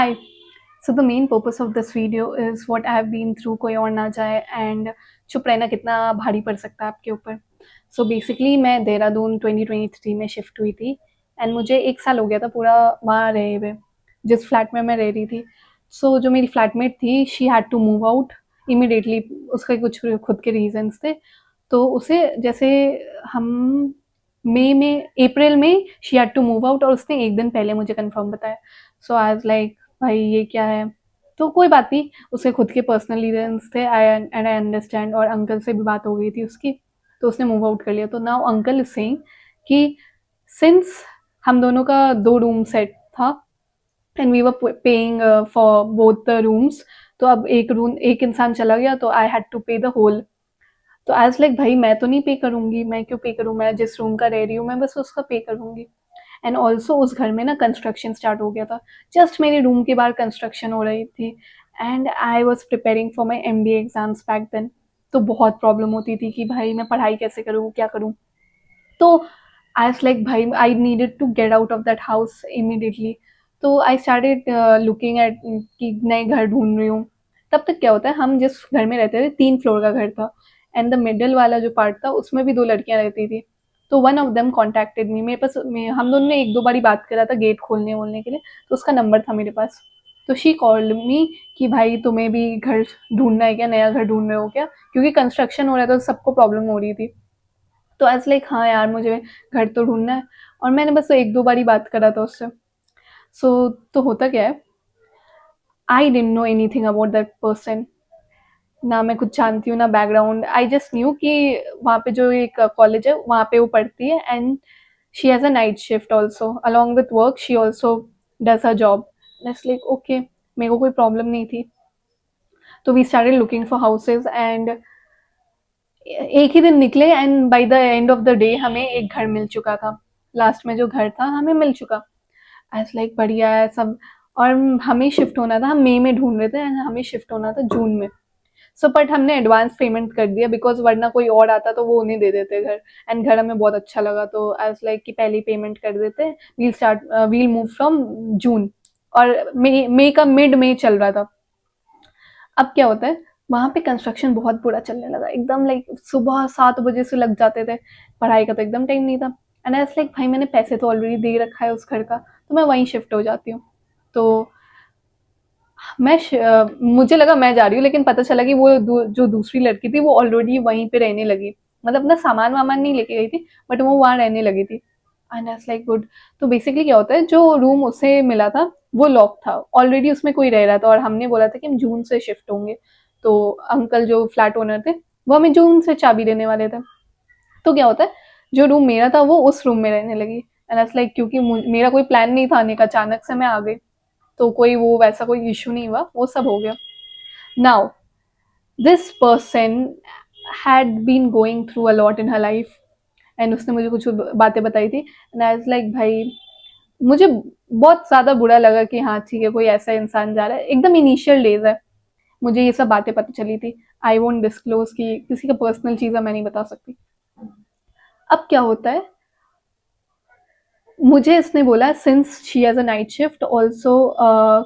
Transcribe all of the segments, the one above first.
Hi. So the main purpose of this video is what I have been through कोई और ना जाए and चुप रहना कितना भारी पड़ सकता है आपके ऊपर। सो बेसिकली मैं देहरादून 2023 में शिफ्ट हुई थी एंड मुझे 1 साल हो गया था पूरा वहाँ रहे हुए, जिस फ्लैट में मैं रह रही थी। सो जो मेरी फ्लैटमेट थी she had to move out immediately. उसके कुछ खुद के रीजंस थे, तो उसे जैसे हम मई में अप्रैल में she had to move out और उसने एक दिन पहले मुझे कंफर्म बताया। सो आई वाज लाइक भाई ये क्या है। तो कोई बात नहीं, उसके खुद के पर्सनल रीजंस थे आई एंड आई अंडरस्टैंड, और अंकल से भी बात हो गई थी उसकी, तो उसने मूव आउट कर लिया। तो नाउ अंकल इज सेइंग कि सिंस हम दोनों का 2 रूम सेट था and we were paying for both the rooms, तो अब एक रूम एक इंसान चला गया तो I had to pay the whole. तो आज लाइक भाई मैं तो नहीं पे करूंगी, मैं क्यों पे करूँ, मैं जिस रूम का रह रही हूँ मैं बस उसका पे करूंगी। एंड ऑल्सो उस घर में ना कंस्ट्रक्शन स्टार्ट हो गया था, जस्ट मेरे रूम के बाहर कंस्ट्रक्शन हो रही थी and I was preparing for my MBA exams back then. तो बहुत प्रॉब्लम होती थी कि भाई मैं पढ़ाई कैसे करूँ, क्या करूँ। तो आई वाज लाइक भाई I needed to get out of that house immediately. तो आई स्टार्टेड लुकिंग एट कि नए घर ढूंढ रही हूँ। तब तक क्या होता है, हम जिस घर में रहते थे 3 फ्लोर का घर था एंड द मिडल वाला जो पार्ट था उसमें भी 2 लड़कियां रहती थी। तो वन ऑफ देम कॉन्टैक्टेड मी, मेरे पास हम दोनों ने 1-2 बारी बात करा था गेट खोलने वोलने के लिए, तो उसका नंबर था मेरे पास। तो शी कॉल्ड मी कि भाई तुम्हें भी घर ढूंढना है क्या, नया घर ढूंढ रहे हो क्या, क्योंकि कंस्ट्रक्शन हो रहा था तो सबको प्रॉब्लम हो रही थी। तो एज लाइक हाँ यार मुझे घर तो ढूंढना है, और मैंने बस 1-2 बारी बात करा था उससे। सो तो होता क्या है, I don't know anything about that person, ना मैं कुछ जानती हूँ ना बैकग्राउंड। आई जस्ट न्यू कि वहाँ पे जो एक कॉलेज है वहाँ पे वो पढ़ती है and she has a night shift also along with work, she also does a job. Like okay, मेरे को कोई प्रॉब्लम नहीं थी। तो we started looking for houses and एक ही दिन निकले and by the end of the day हमें एक घर मिल चुका था। लास्ट में जो घर था हमें मिल चुका। एज लाइक बढ़िया है सब। और हमें शिफ्ट होना था, हम मई में ढूंढ रहे थे एंड हमें शिफ्ट होना था जून में। सो बट हमने एडवांस पेमेंट कर दिया बिकॉज वरना कोई और आता तो वो उन्हें दे देते घर। एंड घर हमें बहुत अच्छा लगा, तो एज लाइक कि पहले ही पेमेंट कर देते, वील मूव फ्रॉम जून। और मई का मिड में चल रहा था। अब क्या होता है, वहाँ पे कंस्ट्रक्शन बहुत बुरा चलने लगा एकदम, लाइक सुबह 7 बजे से लग जाते थे। पढ़ाई का तो एकदम टाइम नहीं था। एंड एज लाइक भाई मैंने पैसे तो ऑलरेडी दे रखा है उस घर का, तो मैं वहीं शिफ्ट हो जाती हूँ। तो मुझे लगा मैं जा रही हूँ, लेकिन पता चला कि वो जो दूसरी लड़की थी वो ऑलरेडी वहीं पे रहने लगी। मतलब अपना सामान वामान नहीं लेके गई थी, बट वो वहाँ रहने लगी थी। And I was like good. तो बेसिकली क्या होता है, जो रूम उसे मिला था वो लॉक था, ऑलरेडी उसमें कोई रह रहा था और हमने बोला था कि हम जून से शिफ्ट होंगे। तो अंकल जो फ्लैट ओनर थे वो हमें जून से चाबी देने वाले थे। तो क्या होता है, जो रूम मेरा था वो उस रूम में रहने लगी। एंड आई वाज लाइक क्योंकि मेरा कोई प्लान नहीं था आने का, अचानक से मैं आ गई, तो कोई वो वैसा कोई इशू नहीं हुआ, वो सब हो गया। Now this person had been going through a lot in her life and उसने मुझे कुछ बातें बताई थी एंड आई वाज लाइक भाई मुझे बहुत ज्यादा बुरा लगा कि हाँ ठीक है कोई ऐसा इंसान जा रहा है, एकदम इनिशियल डेज है। मुझे ये सब बातें पता चली थी। आई वोंट डिस्क्लोज कि किसी का पर्सनल चीज़ है, मैं नहीं बता सकती। अब क्या होता है, मुझे इसने बोला since she has a night shift also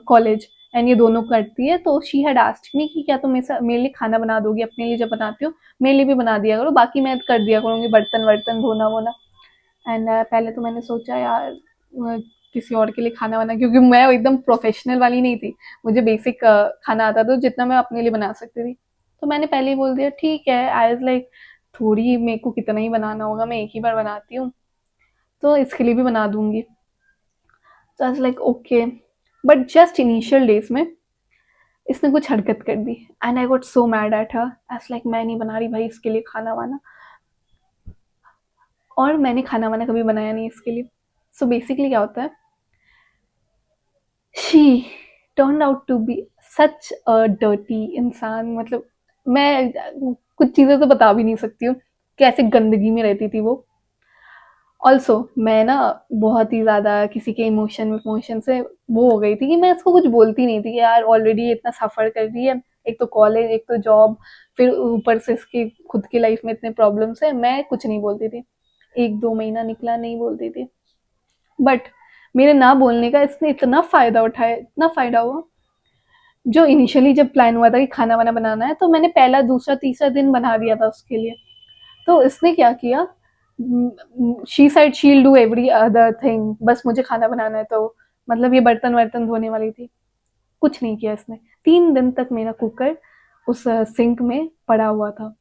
college and ये दोनों करती है, तो शी हैड आस्क्ड मी कि क्या तुम मेरे लिए खाना बना दोगी, अपने लिए जब बनाती हो मेरे लिए भी बना दिया करो, बाकी मैं कर दिया करूँगी बर्तन वर्तन धोना वोना। एंड पहले तो मैंने सोचा यार किसी और के लिए खाना बना, क्योंकि मैं एकदम प्रोफेशनल वाली नहीं थी। मुझे बेसिक खाना आता था जितना मैं अपने लिए बना सकती थी। तो मैंने पहले ही बोल दिया ठीक है, आई वाज लाइक थोड़ी मेरे को कितना ही बनाना होगा, मैं एक ही बार बनाती हूँ, तो इसके लिए भी बना दूंगी। तो I was like okay. But just initial days में इसने कुछ हरकत कर दी and I got so mad at her. I was like मैं नहीं बना रही भाई इसके लिए खाना वाना, और मैंने खाना वाना कभी बनाया नहीं इसके लिए। सो बेसिकली क्या होता है, she turn out to be such a dirty इंसान। मतलब मैं कुछ चीज़ें तो बता भी नहीं सकती हूँ, कैसे गंदगी में रहती थी वो। ऑल्सो मैं ना बहुत ही ज़्यादा किसी के इमोशन से वो हो गई थी कि मैं इसको कुछ बोलती नहीं थी कि यार ऑलरेडी इतना सफ़र कर रही है, एक तो कॉलेज एक तो जॉब, फिर ऊपर से इसकी खुद की लाइफ में इतने प्रॉब्लम्स है, मैं कुछ नहीं बोलती थी। 1-2 महीना निकला नहीं बोलती थी। बट मेरे ना बोलने का इसने इतना फ़ायदा उठाया, इतना फ़ायदा हुआ। जो इनिशियली जब प्लान हुआ था कि खाना वाना बनाना है, तो मैंने पहला दूसरा तीसरा दिन बना दिया था उसके लिए। तो इसने क्या किया, she said she will do every other thing, बस मुझे खाना बनाना है। तो मतलब ये बर्तन वर्तन धोने वाली थी, कुछ नहीं किया इसने। 3 दिन तक मेरा कुकर उस सिंक में पड़ा हुआ था।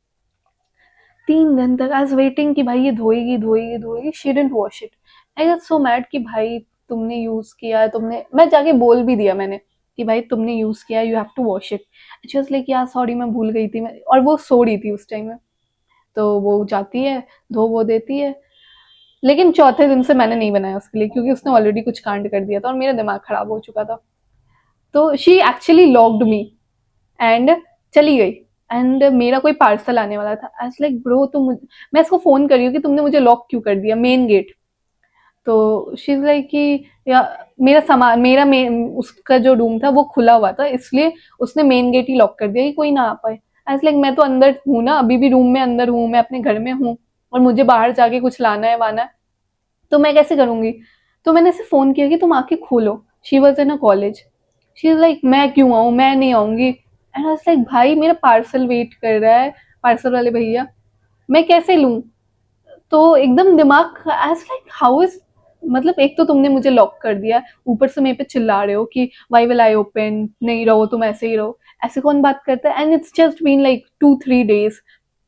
3 दिन तक आई वाज वेटिंग कि भाई ये धोएगी धोएगी धोएगी, she didn't wash it. I got so mad कि भाई तुमने यूज किया है, तुमने, मैं जाके बोल भी दिया मैंने कि भाई तुमने यूज किया, you have to wash it. She was like यार सॉरी मैं भूल गई थी, मैं, और वो सो रही थी उस टाइम में। तो वो जाती है, धो वो देती है। लेकिन चौथे दिन से मैंने नहीं बनाया उसके लिए, क्योंकि उसने ऑलरेडी कुछ कांड कर दिया था और मेरा दिमाग खराब हो चुका था। तो she actually locked me and चली गई। एंड मेरा कोई पार्सल आने वाला था। आई वाज लाइक ब्रो तुम, मैं इसको फोन कर रही हूँ कि तुमने मुझे लॉक क्यों कर दिया मेन गेट। तो शी इज लाइक कि या मेरा सामान, मेरा मेन उसका जो रूम था वो खुला हुआ था, इसलिए उसने मेन गेट ही लॉक कर दिया कि कोई ना आ पाए। आई वाज लाइक मैं तो अंदर हूँ ना, अभी भी रूम में अंदर हूँ, मैं अपने घर में हूँ, और मुझे बाहर जाके कुछ लाना है वाना है, तो मैं कैसे करूंगी। तो मैंने इसे फोन किया कि तुम आके खोलो। She was in a college. She is like मैं क्यों आऊँ, मैं नहीं आऊंगी। एंड आई वाज लाइक भाई मेरा पार्सल वेट कर रहा है, पार्सल वाले भैया, मैं कैसे लूं। तो एकदम दिमाग, आई वाज लाइक हाउ इज, मतलब एक तो तुमने मुझे लॉक कर दिया, ऊपर से मेरे पे चिल्ला रहे हो कि वाई विल आई ओपन, नहीं रहो तुम ऐसे ही रहो। ऐसे कौन बात करता है। And it's just been like 2-3 days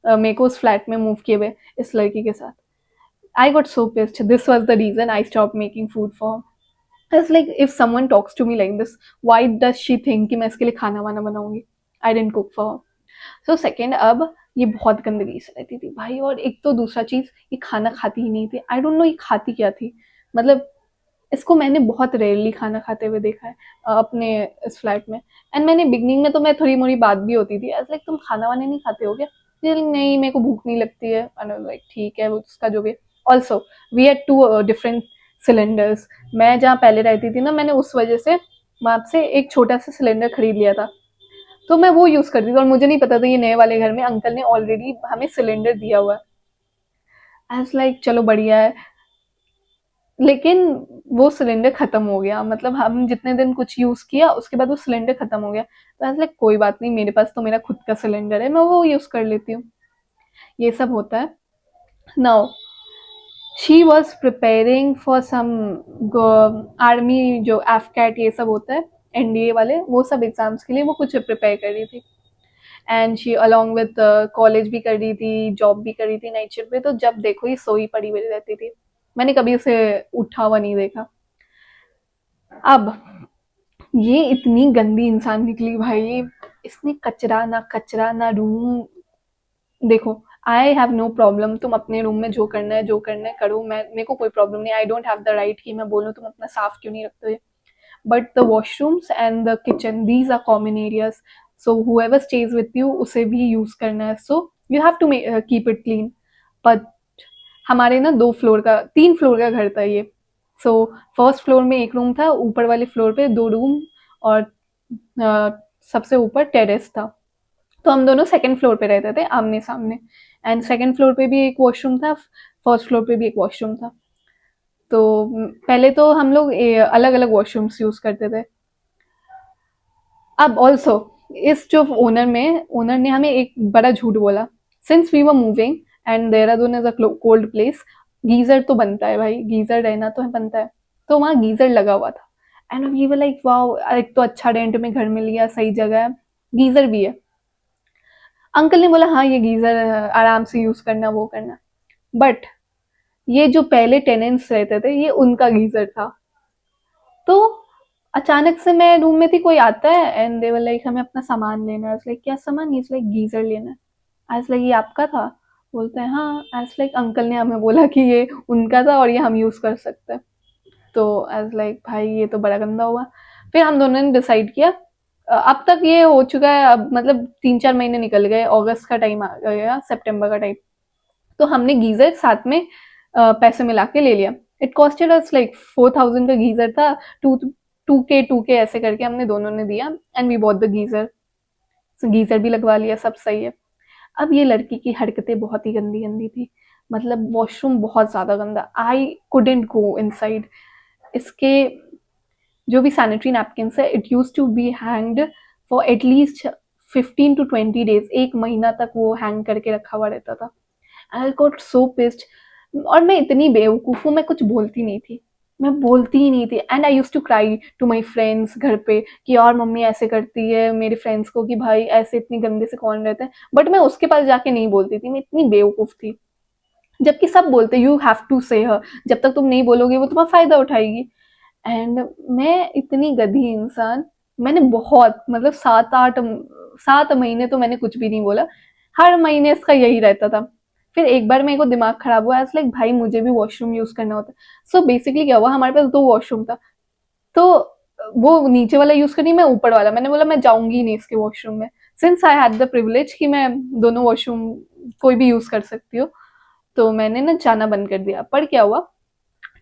मेरे को उस फ्लैट में मूव किए हुए इस लड़की के साथ। I got so pissed. This was the reason I stopped making food for her. I was like, if someone talks to me like this, why does she think कि मैं इसके लिए खाना वाना बनाऊंगी? I didn't cook for her. So second, अब ये बहुत गंदगी से रहती थी भाई, और एक तो दूसरा चीज, ये खाना खाती ही नहीं थी। आई डोंट नो ये खाती क्या थी। मतलब इसको मैंने बहुत रेयरली खाना खाते हुए देखा है अपने इस फ्लैट में। एंड मैंने बिगनिंग में तो मैं थोड़ी मोड़ी बात भी होती थी, ऐसा लाइक तुम खाना वाने नहीं खाते हो क्या। नहीं मेरे को भूख नहीं लगती है। लाइक ठीक है, वो उसका जो भी। Also we had 2 different cylinders. मैं जहाँ पहले रहती थी ना, मैंने उस वजह से वहां से एक छोटा सा सिलेंडर खरीद लिया था, तो मैं वो यूज करती थी, और मुझे नहीं पता था ये नए वाले घर में अंकल ने ऑलरेडी हमें सिलेंडर दिया हुआ है। एज लाइक चलो बढ़िया है। लेकिन वो सिलेंडर खत्म हो गया, मतलब हम जितने दिन कुछ यूज किया उसके बाद वो सिलेंडर खत्म हो गया। तो ऐसा कोई बात नहीं, मेरे पास तो मेरा खुद का सिलेंडर है, मैं वो यूज कर लेती हूँ। ये सब होता है। Now she was preparing for some army, जो एफकैट ये सब होता है, एनडीए वाले, वो सब एग्जाम्स के लिए वो कुछ प्रिपेयर कर रही थी। And she along with college भी कर रही थी, जॉब भी कर रही थी नाइट शिफ्ट पे। तो जब देखो ये सोई पड़ी हुई रहती थी, मैंने कभी उसे उठा हुआ नहीं देखा। अब ये इतनी गंदी इंसान निकली भाई, इसने कचरा ना रूम। देखो आई हैव नो प्रॉब्लम, तुम अपने रूम में जो करना है करो, मैं, मेरे को कोई प्रॉब्लम नहीं। I don't have the right कि मैं बोलूँ तुम अपना साफ क्यों नहीं रखते हो। But the washrooms and the kitchen, these are common areas, so whoever stays with you उसे भी यूज करना है, so you have to keep it clean. But हमारे ना 2 फ्लोर का, 3 फ्लोर का घर था ये। सो फर्स्ट फ्लोर में एक रूम था, ऊपर वाले फ्लोर पे 2 रूम, और सबसे ऊपर टेरेस था। तो हम दोनों सेकंड फ्लोर पे रहते थे आमने सामने। एंड सेकंड फ्लोर पे भी एक वॉशरूम था, फर्स्ट फ्लोर पे भी एक वॉशरूम था। तो पहले तो हम लोग अलग अलग वॉशरूम्स यूज करते थे। अब ऑल्सो इस जो ओनर ने हमें एक बड़ा झूठ बोला। Since we were moving and Dehradun is a cold place, geyser तो बनता है भाई, गीजर रहना तो बनता है। तो वहाँ गीजर लगा हुआ था। And we were like wow, एक तो अच्छा रेंट में घर मिल गया, सही जगह है, गीजर भी है। अंकल ने बोला हाँ ये गीजर आराम से यूज करना, वो करना। बट ये जो पहले टेनेंट्स रहते थे, ये उनका गीजर था। तो अचानक से मैं रूम में थी, कोई आता है एंड दे वर लाइक हमें अपना सामान लेना है। लाइक क्या सामान, ये लाइक गीजर लेना है। आई वाज लाइक ये आपका था। बोलते हैं हाँ। आई वाज लाइक अंकल ने हमें बोला कि ये उनका था और ये हम यूज कर सकते हैं। तो आई वाज लाइक भाई ये तो बड़ा गंदा हुआ। फिर हम दोनों ने डिसाइड किया, अब तक ये हो चुका है, अब मतलब 3-4 महीने निकल गए, अगस्त का टाइम आ गया, सितंबर का टाइम। तो हमने गीजर साथ में पैसे मिला के ले लिया। इट कॉस्टेड अस लाइक 4,000 का गीजर था। टू 2K ऐसे करके हमने दोनों ने दिया, and we bought the geyser. Geyser भी लगवा लिया, सब सही है। अब ये लड़की की हरकतें बहुत ही गंदी गंदी थी, मतलब वॉशरूम बहुत ज्यादा गंदा, आई कुडेंट गो इनसाइड। इसके जो भी सैनिटरी नैपकिन्स है, it use to be hanged for at least 15 to 20 days, 1 महीना तक वो हैंग करके रखा हुआ रहता था। आई गॉट सो पिस्ड। और मैं इतनी बेवकूफ़ हूँ, मैं कुछ बोलती नहीं थी, मैं बोलती ही नहीं थी। And I use to cry to my friends घर पे कि और मम्मी ऐसे करती है मेरे फ्रेंड्स को कि भाई ऐसे इतनी गंदे से कौन रहता है। बट मैं उसके पास जाके नहीं बोलती थी, मैं इतनी बेवकूफ़ थी। जबकि सब बोलते यू हैव टू से हर, जब तक तुम नहीं बोलोगे वो तुम्हारा फायदा उठाएगी। एंड मैं इतनी गधी इंसान, मैंने बहुत मतलब 7 महीने तो मैंने कुछ भी नहीं बोला। हर महीने इसका यही रहता था। फिर एक बार मेरे को दिमाग खराब हुआ, ऐसा लाइक भाई मुझे भी वॉशरूम यूज करना होता है। सो बेसिकली क्या हुआ, हमारे पास 2 वॉशरूम था। तो वो नीचे वाला यूज करनी, मैं ऊपर वाला, मैंने बोला मैं जाऊंगी नहीं इसके वॉशरूम में, since I had the privilege कि मैं दोनों वॉशरूम कोई भी यूज कर सकती हूँ। तो मैंने ना जाना बंद कर दिया। पर क्या हुआ,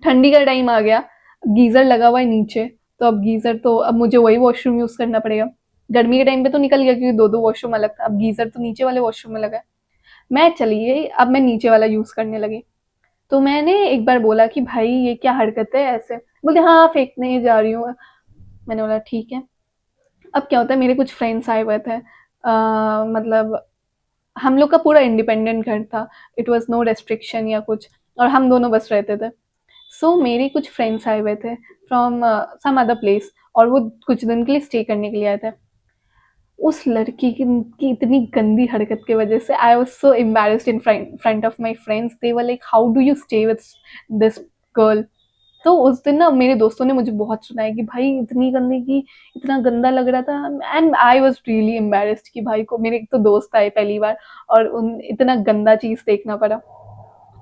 ठंडी का टाइम आ गया, गीजर लगा हुआ है नीचे, तो अब गीजर तो अब मुझे वही वॉशरूम यूज करना पड़ेगा। गर्मी के टाइम पे तो निकल गया क्योंकि 2 वॉशरूम अलग था, अब गीजर तो नीचे वाले वॉशरूम में लगा है। मैं चली गई, अब मैं नीचे वाला यूज करने लगी। तो मैंने एक बार बोला कि भाई ये क्या हरकत है ऐसे, बोलते हाँ फेंकने जा रही हूँ। मैंने बोला ठीक है। अब क्या होता है, मेरे कुछ फ्रेंड्स आए हुए थे, मतलब हम लोग का पूरा इंडिपेंडेंट घर था, इट वॉज नो रेस्ट्रिक्शन या कुछ, और हम दोनों बस रहते थे। सो मेरे कुछ फ्रेंड्स आए हुए थे फ्रॉम सम अदर प्लेस, और वो कुछ दिन के लिए स्टे करने के लिए आए थे। उस लड़की की इतनी गंदी हरकत की वजह से I was so embarrassed in front of my friends. They were like how do you stay with this girl. तो उस दिन ना मेरे दोस्तों ने मुझे बहुत सुनाया कि भाई इतनी गंदी की, इतना गंदा लग रहा था। And I was really embarrassed कि भाई को, मेरे एक तो दोस्त आए पहली बार और उन इतना गंदा चीज देखना पड़ा।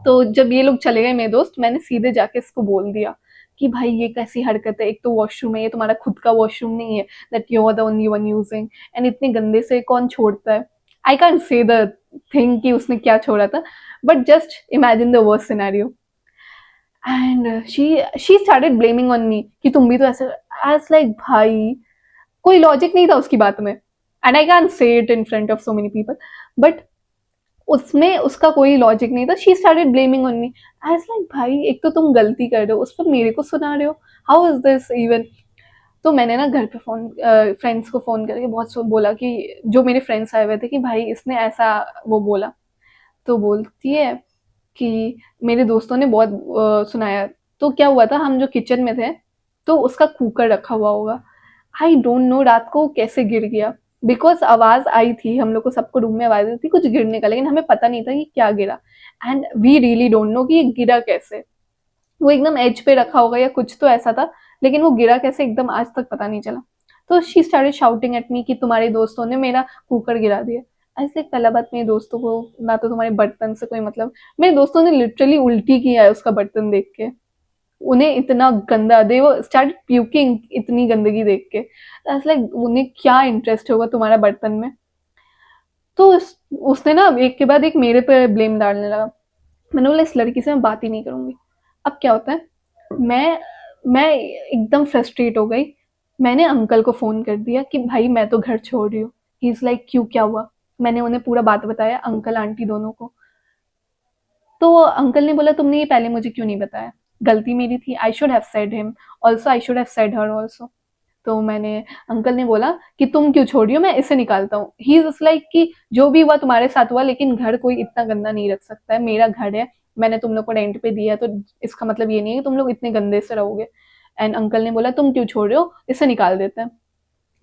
तो जब ये लोग चले गए मेरे दोस्त, मैंने सीधे जाके इसको बोल दिया कि भाई ये कैसी हरकत है, एक तो वॉशरूम है, ये तुम्हारा खुद का वॉशरूम नहीं है, that you are the only one using, and इतने गंदे से कौन छोड़ता है। I can't say the thing कि उसने क्या छोड़ा था, but just imagine the worst scenario. And she started blaming on me कि तुम भी तो ऐसे। एज लाइक भाई कोई लॉजिक नहीं था उसकी बात में, and I can say it in front of so many people, but उसमें उसका कोई लॉजिक नहीं था। She started blaming on me. I was like भाई एक तो तुम गलती कर रहे हो, उस पर मेरे को सुना रहे हो, हाउ इज दिस इवन। तो मैंने ना घर पे फोन, फ्रेंड्स को फोन करके बहुत बोला कि जो मेरे फ्रेंड्स आए हुए थे कि भाई इसने ऐसा वो बोला। तो बोलती है कि मेरे दोस्तों ने बहुत सुनाया। तो क्या हुआ था, हम जो किचन में थे, तो उसका कुकर रखा हुआ होगा। आई डोंट नो रात को कैसे गिर गया, बिकॉज आवाज आई थी, हम लोग को सबको रूम में आवाज आई थी कुछ गिरने का, लेकिन हमें पता नहीं था कि क्या गिरा। And we really don't know कि ये गिरा कैसे। वो एकदम एज पे रखा होगा या कुछ तो ऐसा था, लेकिन वो गिरा कैसे एकदम आज तक पता नहीं चला। तो she started shouting at me कि तुम्हारे दोस्तों ने मेरा कुकर गिरा दिया। ऐसे पहला बात, मेरे दोस्तों को ना तो तुम्हारे बर्तन से कोई मतलब, मेरे दोस्तों ने लिटरली उल्टी किया है उसका बर्तन देख के। उन्हें इतना गंदा, दे वो स्टार्ट प्यूकिंग इतनी गंदगी देख के। लाइक उन्हें क्या इंटरेस्ट होगा तुम्हारा बर्तन में। तो उसने ना एक के बाद एक मेरे पे ब्लेम डालने लगा। मैंने बोला इस लड़की से मैं बात ही नहीं करूंगी। अब क्या होता है, मैं एकदम फ्रस्ट्रेट हो गई। मैंने अंकल को फोन कर दिया कि भाई मैं तो घर छोड़ रही हूँ। ही इज लाइक क्यों, क्या हुआ। मैंने उन्हें पूरा बात बताया, अंकल आंटी दोनों को। तो अंकल ने बोला तुमने ये पहले मुझे क्यों नहीं बताया, गलती मेरी थी, I should have said him also, I should have said her also. तो मैंने, अंकल ने बोला कि तुम क्यों छोड़ रही हो, मैं इसे निकालता हूँ। ही इज लाइक कि जो भी हुआ तुम्हारे साथ हुआ, लेकिन घर कोई इतना गंदा नहीं रख सकता है, मेरा घर है, मैंने तुम लोग को रेंट पे दिया है, तो इसका मतलब ये नहीं है कि तुम लोग इतने गंदे से रहोगे। एंड अंकल ने बोला तुम क्यों छोड़ रहे हो, इसे निकाल देते हैं।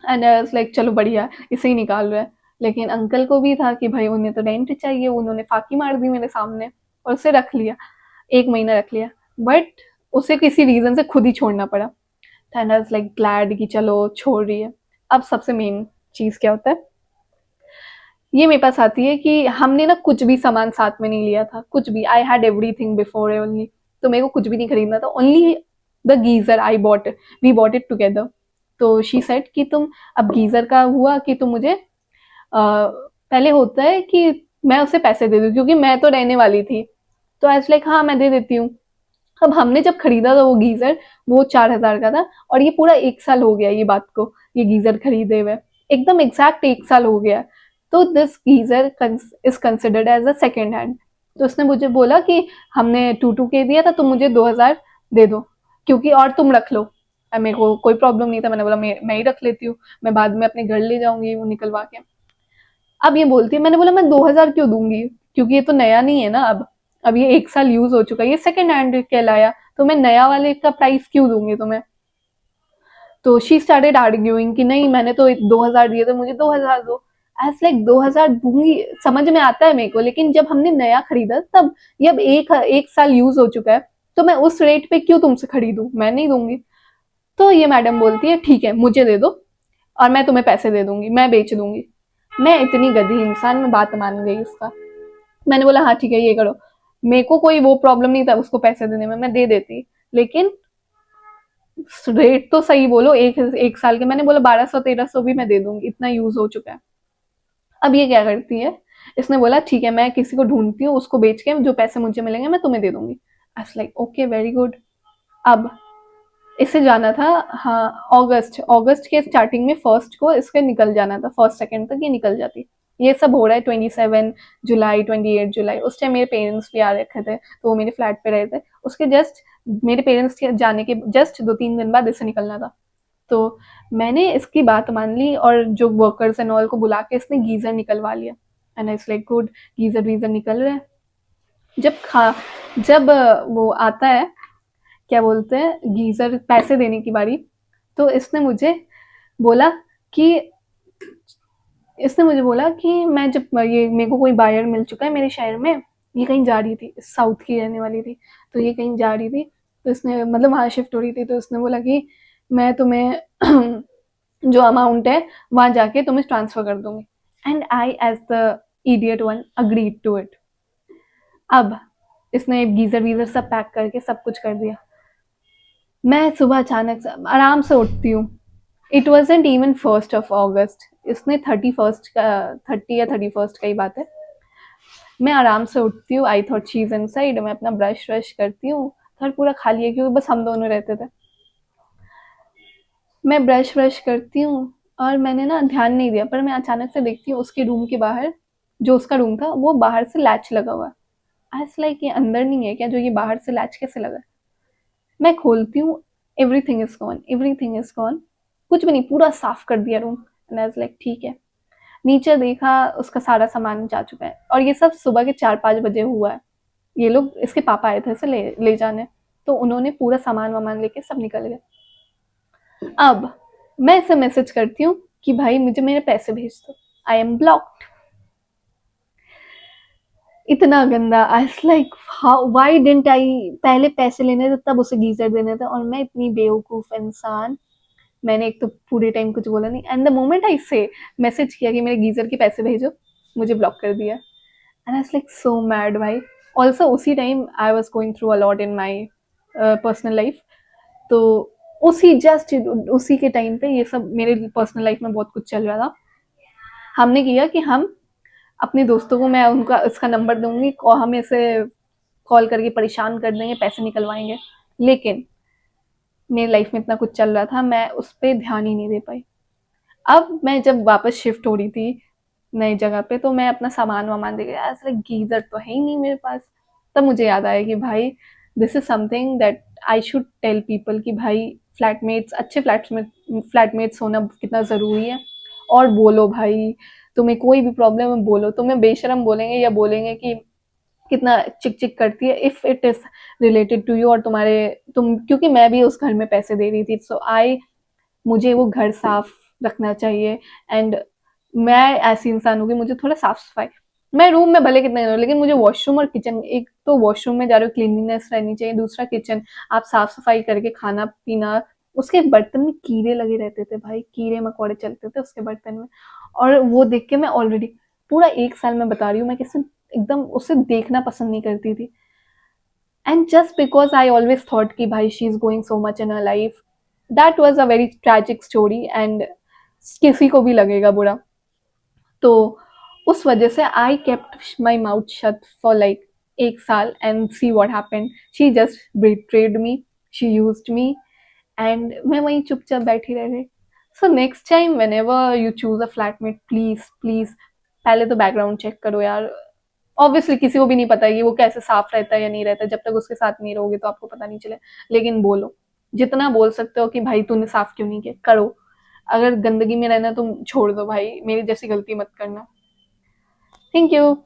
एंड आई वाज लाइक चलो बढ़िया, इसे ही निकाल रहे हैं। लेकिन अंकल को भी था कि भाई उन्हें तो रेंट चाहिए, उन्होंने फाकी मार दी मेरे सामने और उसे रख लिया, 1 महीना रख लिया। बट उसे किसी रीजन से खुद ही छोड़ना पड़ा। And I was like glad कि चलो छोड़ रही है। अब सबसे मेन चीज क्या होता है, ये मेरे पास आती है कि हमने ना कुछ भी सामान साथ में नहीं लिया था, कुछ भी। I had everything before only, तो मेरे को कुछ भी नहीं खरीदना था, only the geyser I bought, we bought it together. तो शी सेड कि तुम, अब गीजर का हुआ कि तुम मुझे पहले होता है कि मैं उसे पैसे दे दूँ क्योंकि मैं तो रहने वाली थी। तो ऐसे लाइक हाँ मैं दे देती हूँ। अब हमने जब खरीदा था वो गीजर, वो 4,000 का था, और ये पूरा 1 साल हो गया ये बात को, ये गीजर खरीदे हुए एकदम एग्जैक्ट 1 साल हो गया। तो this geyser is considered as a second hand. तो उसने मुझे बोला कि हमने 2,2K दिया था, तो मुझे 2,000 दे दो। क्योंकि और तुम रख लो। मेरे को कोई प्रॉब्लम नहीं था, मैंने बोला मैं ही रख लेती हूँ, मैं बाद में अपने घर ले जाऊंगी वो निकलवा के। अब ये बोलती है, मैंने बोला मैं 2,000 क्यों दूंगी, क्योंकि ये तो नया नहीं है ना। अब ये 1 साल यूज हो चुका है, ये सेकंड हैंड कहलाया, तो मैं नया वाले का प्राइस क्यों दूंगी तुम्हें। तो शी स्टार्टेड आर्ग्यूइंग कि नहीं मैंने तो 2,000 दिए थे, मुझे 2,000 दो। एज लाइक 2,000 दूंगी, समझ में आता है मेरे को, लेकिन जब हमने नया खरीदा तब, ये अब एक साल यूज हो चुका है, तो मैं उस रेट पे क्यों तुमसे खरीदूं, मैं नहीं दूंगी। तो ये मैडम बोलती है ठीक है मुझे दे दो, और मैं तुम्हें पैसे दे दूंगी, मैं बेच दूंगी। मैं इतनी गधी इंसान, में बात मान गई उसका। मैंने बोला हाँ ठीक है ये करो। मेरे को कोई वो प्रॉब्लम नहीं था उसको पैसे देने में, मैं दे देती, लेकिन रेट तो सही बोलो। एक साल के, मैंने बोला 1,200-1,300 भी मैं दे दूंगी, इतना यूज हो चुका है। अब ये क्या करती है, इसने बोला ठीक है मैं किसी को ढूंढती हूँ, उसको बेच के जो पैसे मुझे मिलेंगे मैं तुम्हें दे दूंगी। आई was like okay very good. अब इससे जाना था, हाँ अगस्त अगस्त के स्टार्टिंग में, फर्स्ट को इसके निकल जाना था, फर्स्ट सेकंड तक ये निकल जाती। ये सब हो रहा है 27 जुलाई, 28 जुलाई, उस टाइम मेरे पेरेंट्स भी आ रखे थे, तो वो मेरे फ्लैट पे रहे थे। उसके जस्ट, मेरे पेरेंट्स के जाने के जस्ट 2-3 दिन बाद इसे निकलना था। तो मैंने इसकी बात मान ली, और जो वर्कर्स एंड ऑल को बुला के इसने गीजर निकलवा लिया। And it's like good, geyser वीजर निकल रहे हैं। जब वो आता है, क्या बोलते हैं, गीजर पैसे देने की बारी, तो बोला कि इसने मुझे बोला कि मैं जब ये मेरे को कोई बायर मिल चुका है मेरे शहर में, ये कहीं जा रही थी, साउथ की रहने वाली थी, तो ये कहीं जा रही थी, तो इसने मतलब वहाँ शिफ्ट हो रही थी, तो इसने बोला कि मैं तुम्हें जो अमाउंट है वहाँ जाके तुम्हें ट्रांसफर कर दूंगी। And I as the idiot one agreed to it. अब इसने गीजर वीजर सब पैक करके सब कुछ कर दिया। मैं सुबह अचानक से आराम से उठती हूँ। It wasn't even 1st of August, इसने 30 या 31st का ही बात है। मैं आराम से उठती हूँ, I thought she is inside, मैं अपना ब्रश व्रश करती हूँ। घर पूरा खाली है क्योंकि बस हम दोनों रहते थे। मैं ब्रश व्रश करती हूँ, और मैंने ना ध्यान नहीं दिया, पर मैं अचानक से देखती हूँ उसके रूम के बाहर, जो उसका रूम था वो बाहर से लैच लगा हुआ है। आई वाज लाइक ये अंदर नहीं है क्या, जो ये बाहर से लैच कैसे लगा। मैं खोलती हूँ, everything is gone, everything is gone, कुछ भी नहीं, पूरा साफ कर दिया room. And I was like ठीक है। नीचे देखा, उसका सारा सामान जा चुका है, और ये सब सुबह के 4-5 बजे हुआ है। ये लोग, इसके पापा आए थे इसे ले जाने, तो उन्होंने पूरा सामान वामान लेके सब निकल गए। अब मैं इसे मैसेज करती हूँ कि भाई मुझे मेरे पैसे भेज दो, आई एम ब्लॉक्ड। इतना गंदा, I like how why didn't I, पहले पैसे लेने थे तब उसे गीजर देने थे, और मैं इतनी बेवकूफ इंसान। मैंने एक तो पूरे टाइम कुछ बोला नहीं, एंड द मोमेंट आई से मैसेज किया कि मेरे गीजर के पैसे भेजो, मुझे ब्लॉक कर दिया। And I was like so mad भाई। ऑल्सो उसी time I was going through a lot in my personal life, तो उसी के टाइम पे ये सब मेरे पर्सनल लाइफ में बहुत कुछ चल रहा था। हमने किया कि हम अपने दोस्तों को, मैं उनका इसका नंबर दूंगी और हम इसे कॉल करके परेशान कर देंगे, पैसे निकलवाएंगे। लेकिन मेरी लाइफ में इतना कुछ चल रहा था, मैं उस पर ध्यान ही नहीं दे पाई। अब मैं जब वापस शिफ्ट हो रही थी नई जगह पे, तो मैं अपना सामान वामान देख रहा, ऐसा गीजर तो है ही नहीं मेरे पास। तब मुझे याद आया कि भाई this is something that I should tell people कि भाई फ्लैटमेट्स, अच्छे फ्लैटमेट्स होना कितना ज़रूरी है। और बोलो भाई, तुम्हें कोई भी प्रॉब्लम है बोलो, तुम्हें बेशरम बोलेंगे या बोलेंगे कि कितना चिक चिक करती है, if it is related to you, और तुम, क्योंकि मैं भी उस घर में पैसे दे रही थी, सो मुझे वो घर साफ रखना चाहिए। एंड मैं ऐसी इंसान हूँ कि मुझे थोड़ा साफ सफाई, मैं रूम में भले कितना करूँ, लेकिन मुझे वॉशरूम और किचन, एक तो वॉशरूम में जा रहे हो क्लीनलीनेस रहनी चाहिए, दूसरा किचन आप साफ सफाई करके खाना पीना। उसके बर्तन में कीड़े लगे रहते थे भाई, कीड़े मकोड़े चलते थे उसके बर्तन में, और वो देख के मैं ऑलरेडी पूरा 1 साल में बता रही हूँ, मैं किसी एकदम उसे देखना पसंद नहीं करती थी। And just because I always thought कि भाई she is going so much in her life, that was a very tragic story, and किसी को भी लगेगा बुरा। तो उस वजह से I kept my mouth shut for like 1 साल, and see what happened, she just betrayed me, she used me, and मैं वहीं चुपचाप बैठी रह गई। So next time when ever you choose a flatmate, please please पहले तो बैकग्राउंड चेक करो यार। ऑब्वियसली किसी को भी नहीं पता कि वो कैसे साफ रहता है या नहीं रहता, जब तक उसके साथ नहीं रहोगे तो आपको पता नहीं चले, लेकिन बोलो जितना बोल सकते हो कि भाई तूने साफ क्यों नहीं किया, करो। अगर गंदगी में रहना तुम छोड़ दो भाई, मेरी जैसी गलती मत करना। Thank you.